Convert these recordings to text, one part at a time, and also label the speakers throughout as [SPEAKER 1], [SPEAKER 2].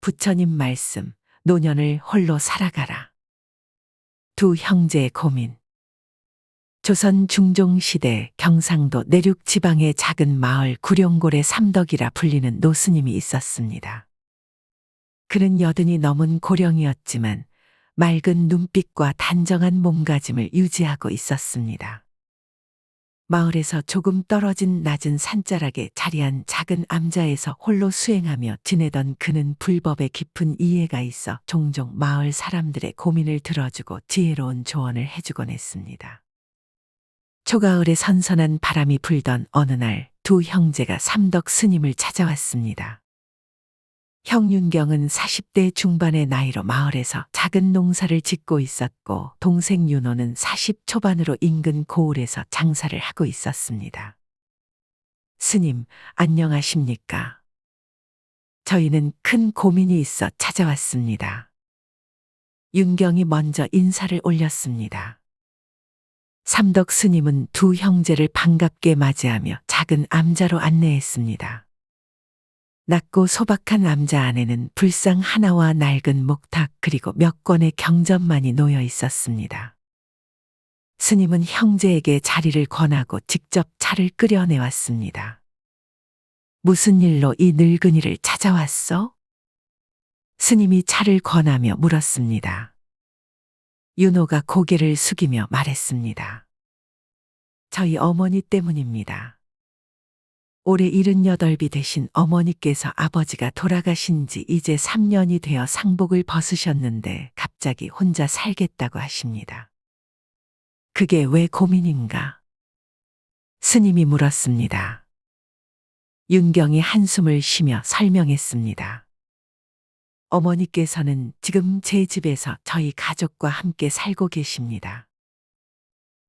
[SPEAKER 1] 부처님 말씀, 노년을 홀로 살아가라. 두 형제의 고민. 조선 중종시대 경상도 내륙 지방의 작은 마을 구룡골의 삼덕이라 불리는 노스님이 있었습니다. 그는 여든이 넘은 고령이었지만 맑은 눈빛과 단정한 몸가짐을 유지하고 있었습니다. 마을에서 조금 떨어진 낮은 산자락에 자리한 작은 암자에서 홀로 수행하며 지내던 그는 불법에 깊은 이해가 있어 종종 마을 사람들의 고민을 들어주고 지혜로운 조언을 해주곤 했습니다. 초가을에 선선한 바람이 불던 어느 날 두 형제가 삼덕 스님을 찾아왔습니다. 형 윤경은 40대 중반의 나이로 마을에서 작은 농사를 짓고 있었고 동생 윤호는 40 초반으로 인근 고을에서 장사를 하고 있었습니다. 스님, 안녕하십니까? 저희는 큰 고민이 있어 찾아왔습니다. 윤경이 먼저 인사를 올렸습니다. 삼덕 스님은 두 형제를 반갑게 맞이하며 작은 암자로 안내했습니다. 낮고 소박한 암자 안에는 불상 하나와 낡은 목탁 그리고 몇 권의 경전만이 놓여 있었습니다. 스님은 형제에게 자리를 권하고 직접 차를 끓여내왔습니다. 무슨 일로 이 늙은이를 찾아왔어? 스님이 차를 권하며 물었습니다. 윤호가 고개를 숙이며 말했습니다. 저희 어머니 때문입니다. 올해 78이 되신 어머니께서 아버지가 돌아가신 지 이제 3년이 되어 상복을 벗으셨는데 갑자기 혼자 살겠다고 하십니다. 그게 왜 고민인가? 스님이 물었습니다. 윤경이 한숨을 쉬며 설명했습니다. 어머니께서는 지금 제 집에서 저희 가족과 함께 살고 계십니다.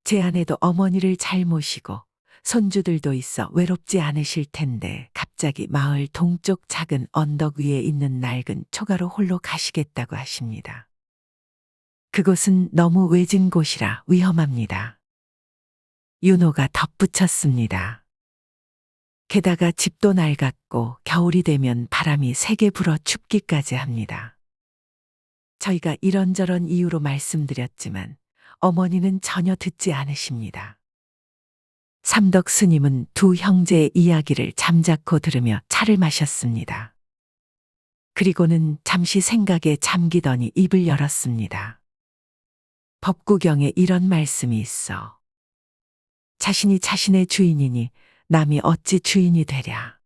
[SPEAKER 1] 제 아내도 어머니를 잘 모시고 손주들도 있어 외롭지 않으실 텐데 갑자기 마을 동쪽 작은 언덕 위에 있는 낡은 초가로 홀로 가시겠다고 하십니다. 그곳은 너무 외진 곳이라 위험합니다. 윤호가 덧붙였습니다. 게다가 집도 낡았고 겨울이 되면 바람이 세게 불어 춥기까지 합니다. 저희가 이런저런 이유로 말씀드렸지만 어머니는 전혀 듣지 않으십니다. 삼덕 스님은 두 형제의 이야기를 잠자코 들으며 차를 마셨습니다. 그리고는 잠시 생각에 잠기더니 입을 열었습니다. 법구경에 이런 말씀이 있어. 자신이 자신의 주인이니 남이 어찌 주인이 되랴.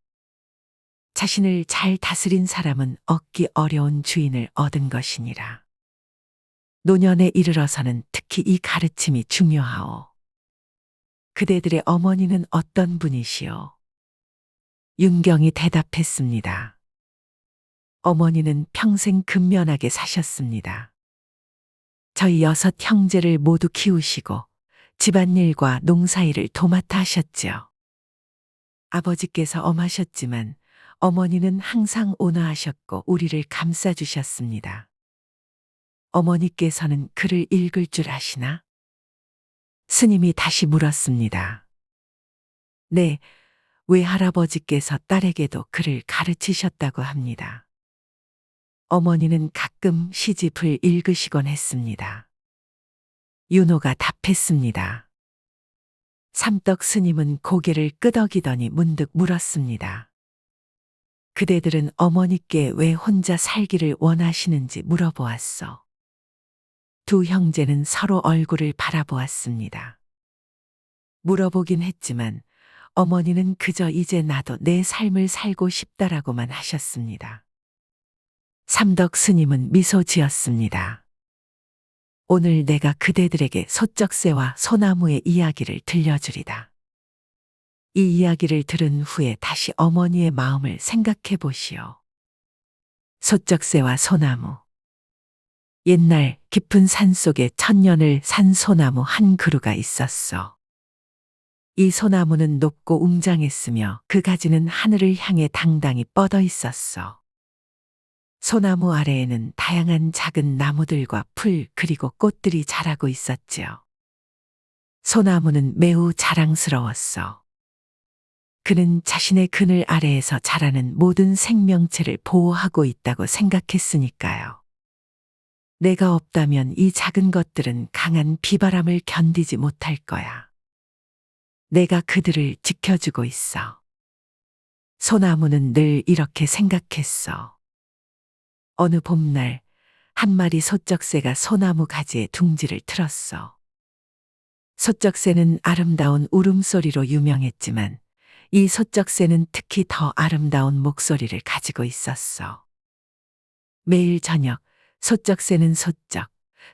[SPEAKER 1] 자신을 잘 다스린 사람은 얻기 어려운 주인을 얻은 것이니라. 노년에 이르러서는 특히 이 가르침이 중요하오. 그대들의 어머니는 어떤 분이시오? 윤경이 대답했습니다. 어머니는 평생 근면하게 사셨습니다. 저희 6 형제를 모두 키우시고 집안일과 농사일을 도맡아 하셨지요. 아버지께서 엄하셨지만 어머니는 항상 온화하셨고 우리를 감싸주셨습니다. 어머니께서는 글을 읽을 줄 아시나? 스님이 다시 물었습니다. 네, 외할아버지께서 딸에게도 글을 가르치셨다고 합니다. 어머니는 가끔 시집을 읽으시곤 했습니다. 윤호가 답했습니다. 삼덕 스님은 고개를 끄덕이더니 문득 물었습니다. 그대들은 어머니께 왜 혼자 살기를 원하시는지 물어보았어. 두 형제는 서로 얼굴을 바라보았습니다. 물어보긴 했지만 어머니는 그저 이제 나도 내 삶을 살고 싶다라고만 하셨습니다. 삼덕 스님은 미소 지었습니다. 오늘 내가 그대들에게 소쩍새와 소나무의 이야기를 들려주리다. 이 이야기를 들은 후에 다시 어머니의 마음을 생각해 보시오. 소쩍새와 소나무. 옛날 깊은 산 속에 천년을 산 소나무 한 그루가 있었어. 이 소나무는 높고 웅장했으며 그 가지는 하늘을 향해 당당히 뻗어 있었어. 소나무 아래에는 다양한 작은 나무들과 풀 그리고 꽃들이 자라고 있었지요. 소나무는 매우 자랑스러웠어. 그는 자신의 그늘 아래에서 자라는 모든 생명체를 보호하고 있다고 생각했으니까요. 내가 없다면 이 작은 것들은 강한 비바람을 견디지 못할 거야. 내가 그들을 지켜주고 있어. 소나무는 늘 이렇게 생각했어. 어느 봄날 한 마리 소쩍새가 소나무 가지에 둥지를 틀었어. 소쩍새는 아름다운 울음소리로 유명했지만 이 소쩍새는 특히 더 아름다운 목소리를 가지고 있었어. 매일 저녁 소쩍새는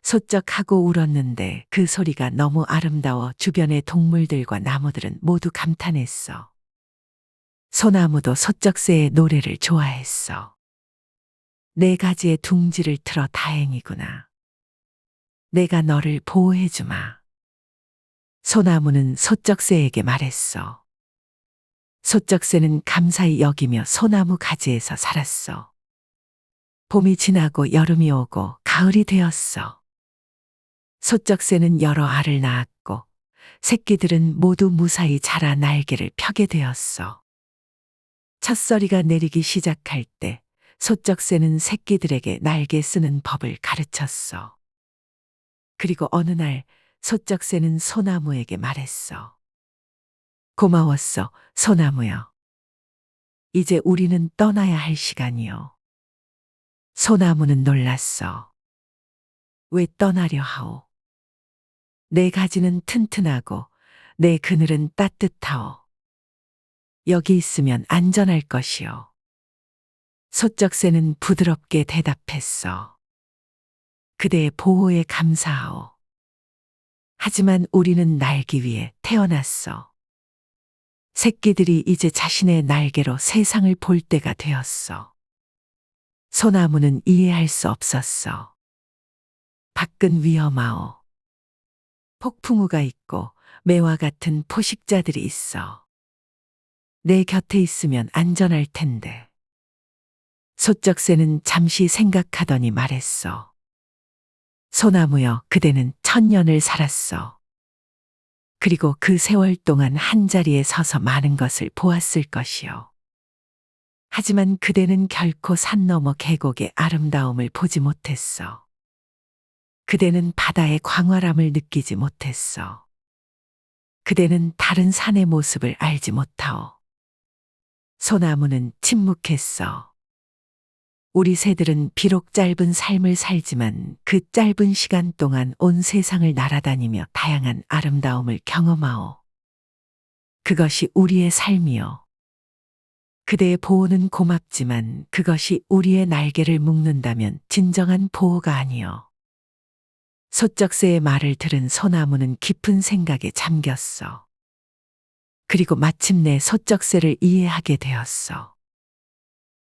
[SPEAKER 1] 소쩍하고 울었는데 그 소리가 너무 아름다워 주변의 동물들과 나무들은 모두 감탄했어. 소나무도 소쩍새의 노래를 좋아했어. 내 가지에 둥지를 틀어 다행이구나. 내가 너를 보호해주마. 소나무는 소쩍새에게 말했어. 소쩍새는 감사히 여기며 소나무 가지에서 살았어. 봄이 지나고 여름이 오고 가을이 되었어. 소쩍새는 여러 알을 낳았고 새끼들은 모두 무사히 자라 날개를 펴게 되었어. 첫서리가 내리기 시작할 때 소쩍새는 새끼들에게 날개 쓰는 법을 가르쳤어. 그리고 어느 날 소쩍새는 소나무에게 말했어. 고마웠어, 소나무여. 이제 우리는 떠나야 할 시간이요. 소나무는 놀랐어. 왜 떠나려 하오? 내 가지는 튼튼하고 내 그늘은 따뜻하오. 여기 있으면 안전할 것이요. 소쩍새는 부드럽게 대답했어. 그대의 보호에 감사하오. 하지만 우리는 날기 위해 태어났어. 새끼들이 이제 자신의 날개로 세상을 볼 때가 되었어. 소나무는 이해할 수 없었어. 밖은 위험하오. 폭풍우가 있고 매와 같은 포식자들이 있어. 내 곁에 있으면 안전할 텐데. 소쩍새는 잠시 생각하더니 말했어. 소나무여, 그대는 1000년을 살았어. 그리고 그 세월 동안 한자리에 서서 많은 것을 보았을 것이요. 하지만 그대는 결코 산 너머 계곡의 아름다움을 보지 못했어. 그대는 바다의 광활함을 느끼지 못했어. 그대는 다른 산의 모습을 알지 못하오. 소나무는 침묵했어. 우리 새들은 비록 짧은 삶을 살지만 그 짧은 시간 동안 온 세상을 날아다니며 다양한 아름다움을 경험하오. 그것이 우리의 삶이요. 그대의 보호는 고맙지만 그것이 우리의 날개를 묶는다면 진정한 보호가 아니요. 소쩍새의 말을 들은 소나무는 깊은 생각에 잠겼어. 그리고 마침내 소쩍새를 이해하게 되었어.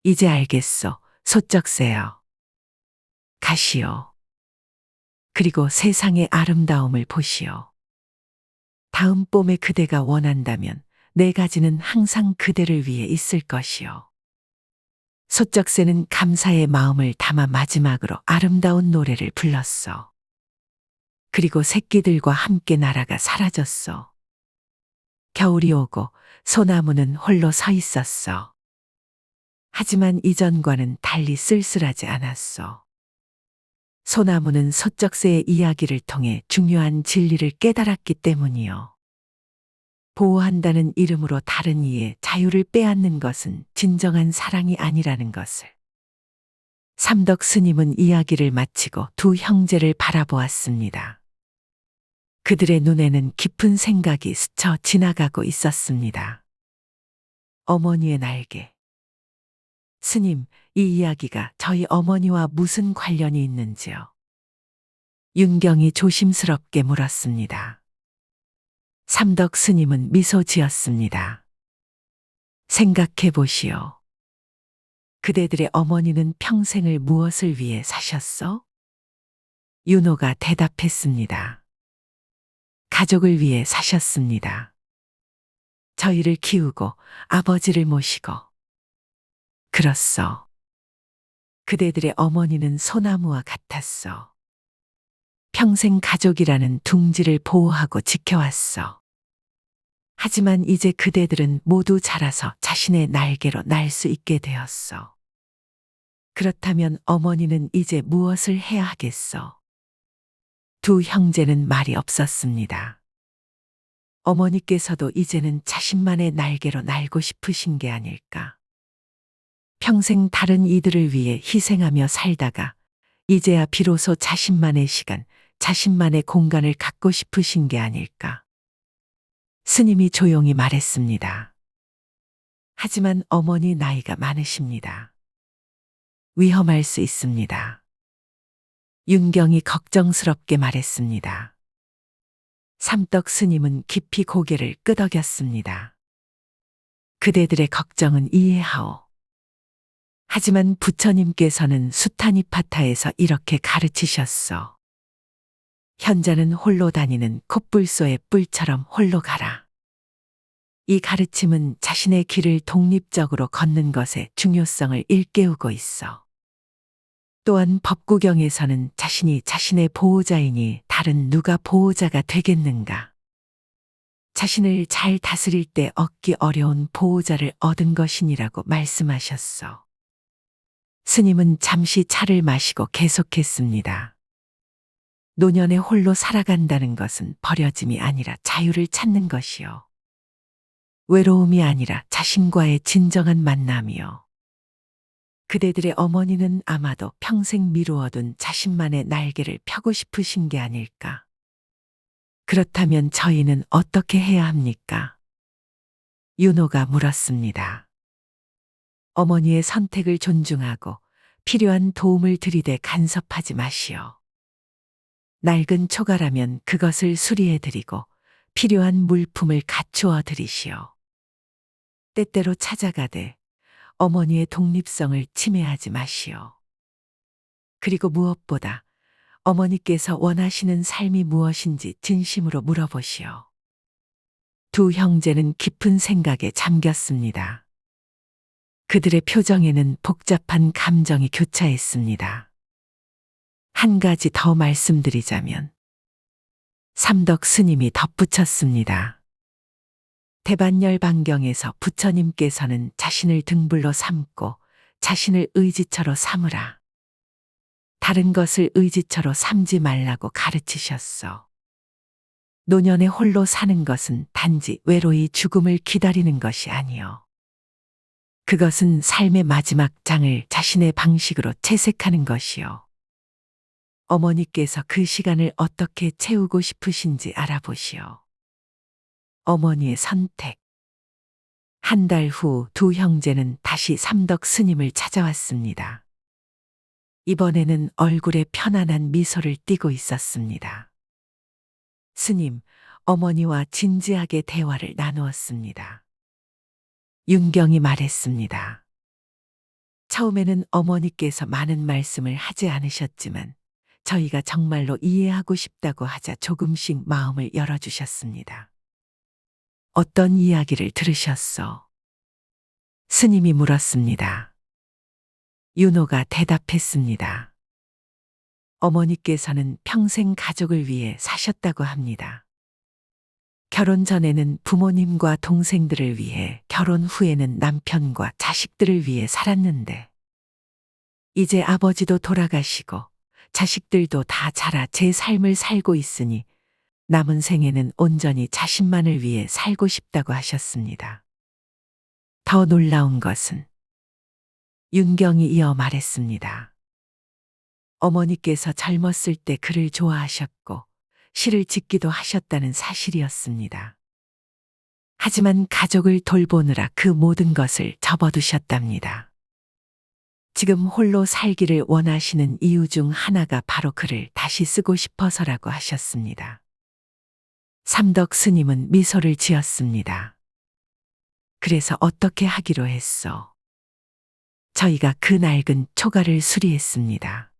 [SPEAKER 1] 이제 알겠어, 소쩍새여. 가시오. 그리고 세상의 아름다움을 보시오. 다음 봄에 그대가 원한다면 내 가지는 항상 그대를 위해 있을 것이오. 소쩍새는 감사의 마음을 담아 마지막으로 아름다운 노래를 불렀어. 그리고 새끼들과 함께 날아가 사라졌어. 겨울이 오고 소나무는 홀로 서 있었어. 하지만 이전과는 달리 쓸쓸하지 않았어. 소나무는 소쩍새의 이야기를 통해 중요한 진리를 깨달았기 때문이요. 보호한다는 이름으로 다른 이의 자유를 빼앗는 것은 진정한 사랑이 아니라는 것을. 삼덕 스님은 이야기를 마치고 두 형제를 바라보았습니다. 그들의 눈에는 깊은 생각이 스쳐 지나가고 있었습니다. 어머니의 날개. 스님, 이 이야기가 저희 어머니와 무슨 관련이 있는지요? 윤경이 조심스럽게 물었습니다. 삼덕 스님은 미소 지었습니다. 생각해 보시오. 그대들의 어머니는 평생을 무엇을 위해 사셨어? 윤호가 대답했습니다. 가족을 위해 사셨습니다. 저희를 키우고 아버지를 모시고. 그렇소. 그대들의 어머니는 소나무와 같았어. 평생 가족이라는 둥지를 보호하고 지켜왔어. 하지만 이제 그대들은 모두 자라서 자신의 날개로 날 수 있게 되었어. 그렇다면 어머니는 이제 무엇을 해야 하겠어? 두 형제는 말이 없었습니다. 어머니께서도 이제는 자신만의 날개로 날고 싶으신 게 아닐까. 평생 다른 이들을 위해 희생하며 살다가 이제야 비로소 자신만의 시간, 자신만의 공간을 갖고 싶으신 게 아닐까. 스님이 조용히 말했습니다. 하지만 어머니 나이가 많으십니다. 위험할 수 있습니다. 윤경이 걱정스럽게 말했습니다. 삼떡 스님은 깊이 고개를 끄덕였습니다. 그대들의 걱정은 이해하오. 하지만 부처님께서는 수타니파타에서 이렇게 가르치셨어. 현자는 홀로 다니는 콧불소의 뿔처럼 홀로 가라. 이 가르침은 자신의 길을 독립적으로 걷는 것의 중요성을 일깨우고 있어. 또한 법구경에서는 자신이 자신의 보호자이니 다른 누가 보호자가 되겠는가. 자신을 잘 다스릴 때 얻기 어려운 보호자를 얻은 것이니라고 말씀하셨어. 스님은 잠시 차를 마시고 계속했습니다. 노년에 홀로 살아간다는 것은 버려짐이 아니라 자유를 찾는 것이요. 외로움이 아니라 자신과의 진정한 만남이요. 그대들의 어머니는 아마도 평생 미루어둔 자신만의 날개를 펴고 싶으신 게 아닐까. 그렇다면 저희는 어떻게 해야 합니까? 윤호가 물었습니다. 어머니의 선택을 존중하고 필요한 도움을 드리되 간섭하지 마시오. 낡은 초가라면 그것을 수리해 드리고 필요한 물품을 갖추어 드리시오. 때때로 찾아가되 어머니의 독립성을 침해하지 마시오. 그리고 무엇보다 어머니께서 원하시는 삶이 무엇인지 진심으로 물어보시오. 두 형제는 깊은 생각에 잠겼습니다. 그들의 표정에는 복잡한 감정이 교차했습니다. 한 가지 더 말씀드리자면 삼덕 스님이 덧붙였습니다. 대반열 반경에서 부처님께서는 자신을 등불로 삼고 자신을 의지처로 삼으라. 다른 것을 의지처로 삼지 말라고 가르치셨어. 노년에 홀로 사는 것은 단지 외로이 죽음을 기다리는 것이 아니요. 그것은 삶의 마지막 장을 자신의 방식으로 채색하는 것이요. 어머니께서 그 시간을 어떻게 채우고 싶으신지 알아보시오. 어머니의 선택. 한 달 후 두 형제는 다시 삼덕 스님을 찾아왔습니다. 이번에는 얼굴에 편안한 미소를 띠고 있었습니다. 스님, 어머니와 진지하게 대화를 나누었습니다. 윤경이 말했습니다. 처음에는 어머니께서 많은 말씀을 하지 않으셨지만 저희가 정말로 이해하고 싶다고 하자 조금씩 마음을 열어주셨습니다. 어떤 이야기를 들으셨어? 스님이 물었습니다. 윤호가 대답했습니다. 어머니께서는 평생 가족을 위해 사셨다고 합니다. 결혼 전에는 부모님과 동생들을 위해, 결혼 후에는 남편과 자식들을 위해 살았는데, 이제 아버지도 돌아가시고 자식들도 다 자라 제 삶을 살고 있으니 남은 생에는 온전히 자신만을 위해 살고 싶다고 하셨습니다. 더 놀라운 것은 윤경이 이어 말했습니다. 어머니께서 젊었을 때 글을 좋아하셨고 시를 짓기도 하셨다는 사실이었습니다. 하지만 가족을 돌보느라 그 모든 것을 접어두셨답니다. 지금 홀로 살기를 원하시는 이유 중 하나가 바로 글을 다시 쓰고 싶어서라고 하셨습니다. 삼덕 스님은 미소를 지었습니다. 그래서 어떻게 하기로 했어? 저희가 그 낡은 초가를 수리했습니다.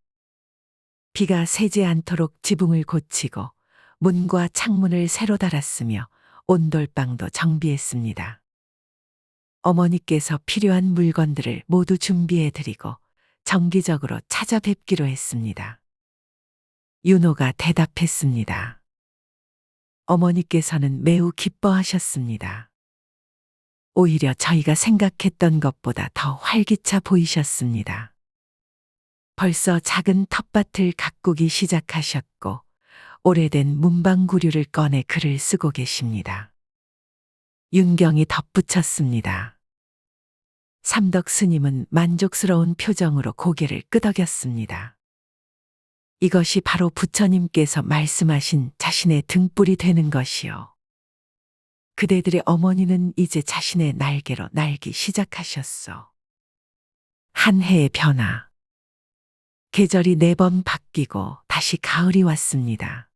[SPEAKER 1] 비가 새지 않도록 지붕을 고치고 문과 창문을 새로 달았으며 온돌방도 정비했습니다. 어머니께서 필요한 물건들을 모두 준비해 드리고 정기적으로 찾아뵙기로 했습니다. 윤호가 대답했습니다. 어머니께서는 매우 기뻐하셨습니다. 오히려 저희가 생각했던 것보다 더 활기차 보이셨습니다. 벌써 작은 텃밭을 가꾸기 시작하셨고 오래된 문방구류를 꺼내 글을 쓰고 계십니다. 윤경이 덧붙였습니다. 삼덕 스님은 만족스러운 표정으로 고개를 끄덕였습니다. 이것이 바로 부처님께서 말씀하신 자신의 등불이 되는 것이요. 그대들의 어머니는 이제 자신의 날개로 날기 시작하셨어. 한 해의 변화. 계절이 4번 바뀌고 다시 가을이 왔습니다.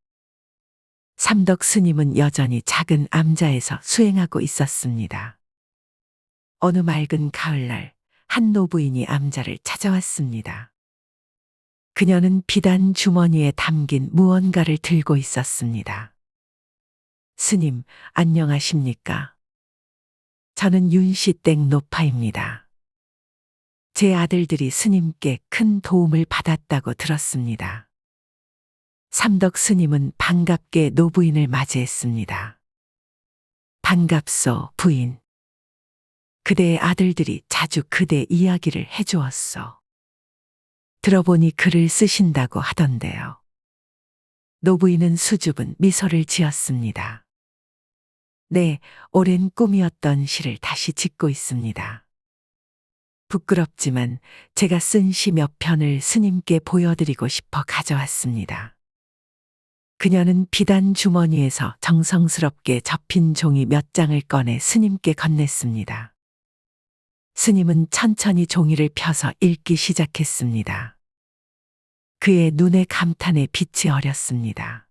[SPEAKER 1] 삼덕 스님은 여전히 작은 암자에서 수행하고 있었습니다. 어느 맑은 가을날 한 노부인이 암자를 찾아왔습니다. 그녀는 비단 주머니에 담긴 무언가를 들고 있었습니다. 스님, 안녕하십니까? 저는 윤씨댁 노파입니다. 제 아들들이 스님께 큰 도움을 받았다고 들었습니다. 삼덕 스님은 반갑게 노부인을 맞이했습니다. 반갑소, 부인. 그대의 아들들이 자주 그대 이야기를 해주었소. 들어보니 글을 쓰신다고 하던데요. 노부인은 수줍은 미소를 지었습니다. 네, 오랜 꿈이었던 시를 다시 짓고 있습니다. 부끄럽지만 제가 쓴 시 몇 편을 스님께 보여드리고 싶어 가져왔습니다. 그녀는 비단 주머니에서 정성스럽게 접힌 종이 몇 장을 꺼내 스님께 건넸습니다. 스님은 천천히 종이를 펴서 읽기 시작했습니다. 그의 눈에 감탄의 빛이 어렸습니다.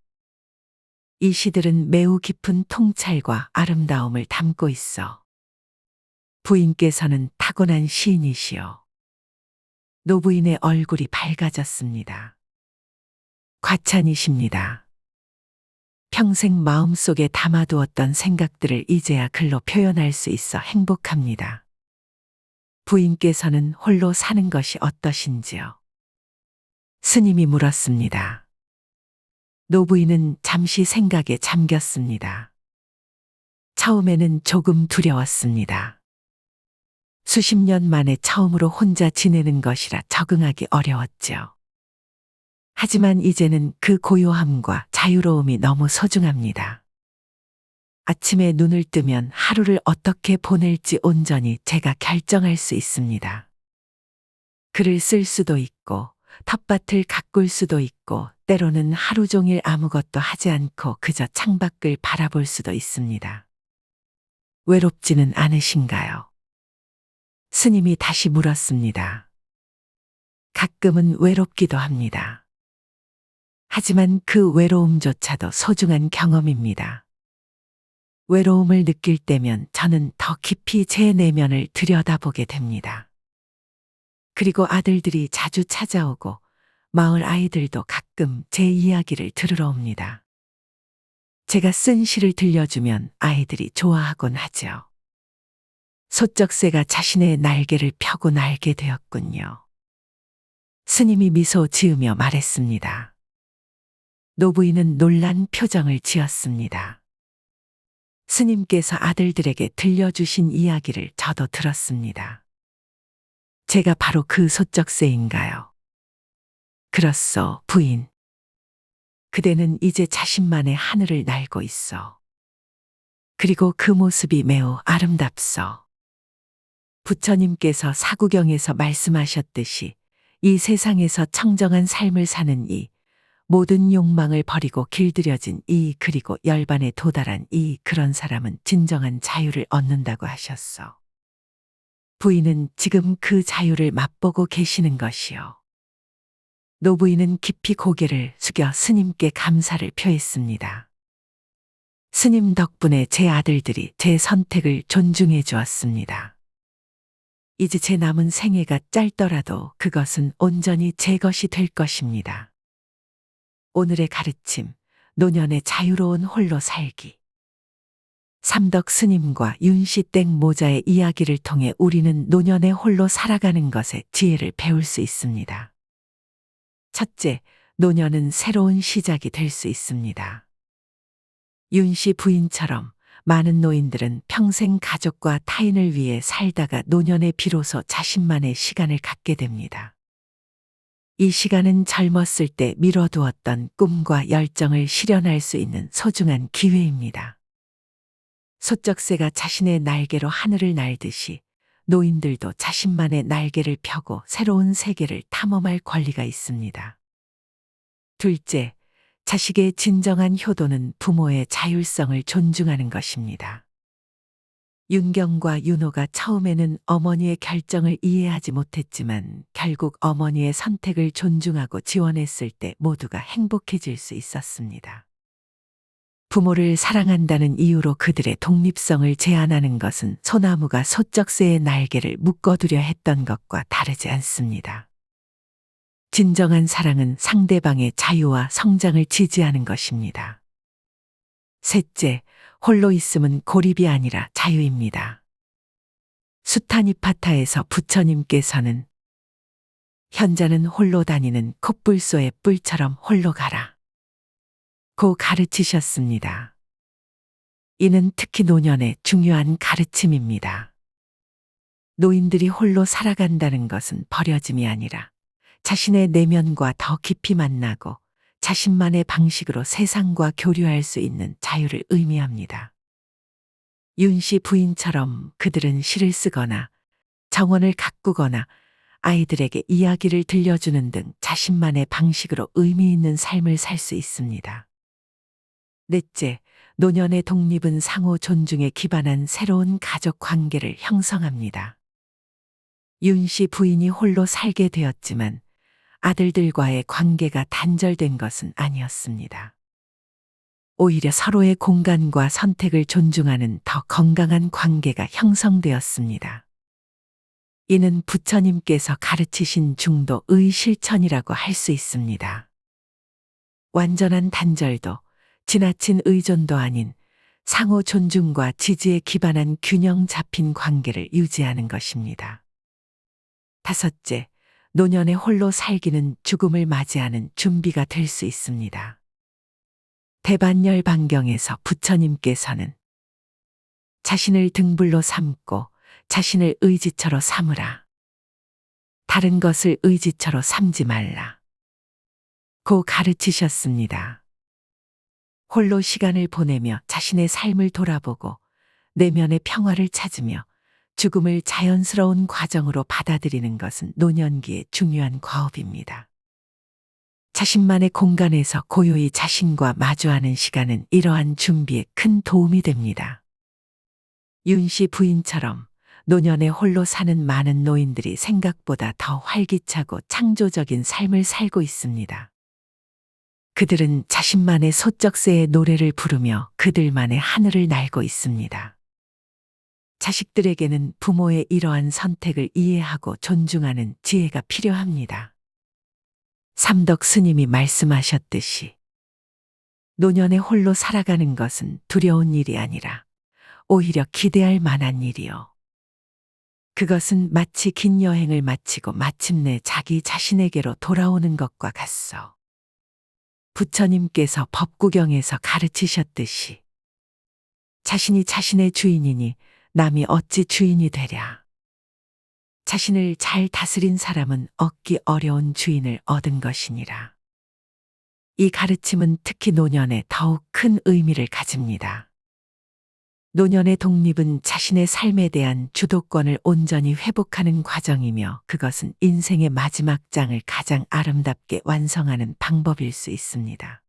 [SPEAKER 1] 이 시들은 매우 깊은 통찰과 아름다움을 담고 있어. 부인께서는 타고난 시인이시여. 노부인의 얼굴이 밝아졌습니다. 과찬이십니다. 평생 마음속에 담아두었던 생각들을 이제야 글로 표현할 수 있어 행복합니다. 부인께서는 홀로 사는 것이 어떠신지요? 스님이 물었습니다. 노부인은 잠시 생각에 잠겼습니다. 처음에는 조금 두려웠습니다. 수십 년 만에 처음으로 혼자 지내는 것이라 적응하기 어려웠죠. 하지만 이제는 그 고요함과 자유로움이 너무 소중합니다. 아침에 눈을 뜨면 하루를 어떻게 보낼지 온전히 제가 결정할 수 있습니다. 글을 쓸 수도 있고 텃밭을 가꿀 수도 있고 때로는 하루 종일 아무것도 하지 않고 그저 창밖을 바라볼 수도 있습니다. 외롭지는 않으신가요? 스님이 다시 물었습니다. 가끔은 외롭기도 합니다. 하지만 그 외로움조차도 소중한 경험입니다. 외로움을 느낄 때면 저는 더 깊이 제 내면을 들여다보게 됩니다. 그리고 아들들이 자주 찾아오고 마을 아이들도 가끔 제 이야기를 들으러 옵니다. 제가 쓴 시를 들려주면 아이들이 좋아하곤 하죠. 소쩍새가 자신의 날개를 펴고 날게 되었군요. 스님이 미소 지으며 말했습니다. 노부인은 놀란 표정을 지었습니다. 스님께서 아들들에게 들려주신 이야기를 저도 들었습니다. 제가 바로 그 소쩍새인가요? 그렇소, 부인. 그대는 이제 자신만의 하늘을 날고 있어. 그리고 그 모습이 매우 아름답소. 부처님께서 사구경에서 말씀하셨듯이 이 세상에서 청정한 삶을 사는 이, 모든 욕망을 버리고 길들여진 이 그리고 열반에 도달한 이 그런 사람은 진정한 자유를 얻는다고 하셨어. 부인은 지금 그 자유를 맛보고 계시는 것이요. 노부인은 깊이 고개를 숙여 스님께 감사를 표했습니다. 스님 덕분에 제 아들들이 제 선택을 존중해 주었습니다. 이제 제 남은 생애가 짧더라도 그것은 온전히 제 것이 될 것입니다. 오늘의 가르침, 노년의 자유로운 홀로 살기. 삼덕 스님과 윤씨댁 모자의 이야기를 통해 우리는 노년의 홀로 살아가는 것에 지혜를 배울 수 있습니다. 첫째, 노년은 새로운 시작이 될 수 있습니다. 윤 씨 부인처럼 많은 노인들은 평생 가족과 타인을 위해 살다가 노년에 비로소 자신만의 시간을 갖게 됩니다. 이 시간은 젊었을 때 미뤄두었던 꿈과 열정을 실현할 수 있는 소중한 기회입니다. 소쩍새가 자신의 날개로 하늘을 날듯이 노인들도 자신만의 날개를 펴고 새로운 세계를 탐험할 권리가 있습니다. 둘째, 자식의 진정한 효도는 부모의 자율성을 존중하는 것입니다. 윤경과 윤호가 처음에는 어머니의 결정을 이해하지 못했지만 결국 어머니의 선택을 존중하고 지원했을 때 모두가 행복해질 수 있었습니다. 부모를 사랑한다는 이유로 그들의 독립성을 제한하는 것은 소나무가 소쩍새의 날개를 묶어두려 했던 것과 다르지 않습니다. 진정한 사랑은 상대방의 자유와 성장을 지지하는 것입니다. 셋째, 홀로 있음은 고립이 아니라 자유입니다. 수타니파타에서 부처님께서는 현자는 홀로 다니는 콧불소의 뿔처럼 홀로 가라 고 가르치셨습니다. 이는 특히 노년의 중요한 가르침입니다. 노인들이 홀로 살아간다는 것은 버려짐이 아니라 자신의 내면과 더 깊이 만나고 자신만의 방식으로 세상과 교류할 수 있는 자유를 의미합니다. 윤 씨 부인처럼 그들은 시를 쓰거나 정원을 가꾸거나 아이들에게 이야기를 들려주는 등 자신만의 방식으로 의미 있는 삶을 살 수 있습니다. 넷째, 노년의 독립은 상호 존중에 기반한 새로운 가족 관계를 형성합니다. 윤 씨 부인이 홀로 살게 되었지만 아들들과의 관계가 단절된 것은 아니었습니다. 오히려 서로의 공간과 선택을 존중하는 더 건강한 관계가 형성되었습니다. 이는 부처님께서 가르치신 중도의 실천이라고 할 수 있습니다. 완전한 단절도 지나친 의존도 아닌 상호 존중과 지지에 기반한 균형 잡힌 관계를 유지하는 것입니다. 다섯째, 노년에 홀로 살기는 죽음을 맞이하는 준비가 될 수 있습니다. 대반열 반경에서 부처님께서는 자신을 등불로 삼고 자신을 의지처로 삼으라. 다른 것을 의지처로 삼지 말라. 고 가르치셨습니다. 홀로 시간을 보내며 자신의 삶을 돌아보고 내면의 평화를 찾으며 죽음을 자연스러운 과정으로 받아들이는 것은 노년기의 중요한 과업입니다. 자신만의 공간에서 고요히 자신과 마주하는 시간은 이러한 준비에 큰 도움이 됩니다. 윤 씨 부인처럼 노년에 홀로 사는 많은 노인들이 생각보다 더 활기차고 창조적인 삶을 살고 있습니다. 그들은 자신만의 소쩍새의 노래를 부르며 그들만의 하늘을 날고 있습니다. 자식들에게는 부모의 이러한 선택을 이해하고 존중하는 지혜가 필요합니다. 삼덕 스님이 말씀하셨듯이 노년에 홀로 살아가는 것은 두려운 일이 아니라 오히려 기대할 만한 일이요. 그것은 마치 긴 여행을 마치고 마침내 자기 자신에게로 돌아오는 것과 같소. 부처님께서 법구경에서 가르치셨듯이 자신이 자신의 주인이니 남이 어찌 주인이 되랴. 자신을 잘 다스린 사람은 얻기 어려운 주인을 얻은 것이니라. 이 가르침은 특히 노년에 더욱 큰 의미를 가집니다. 노년의 독립은 자신의 삶에 대한 주도권을 온전히 회복하는 과정이며 그것은 인생의 마지막 장을 가장 아름답게 완성하는 방법일 수 있습니다.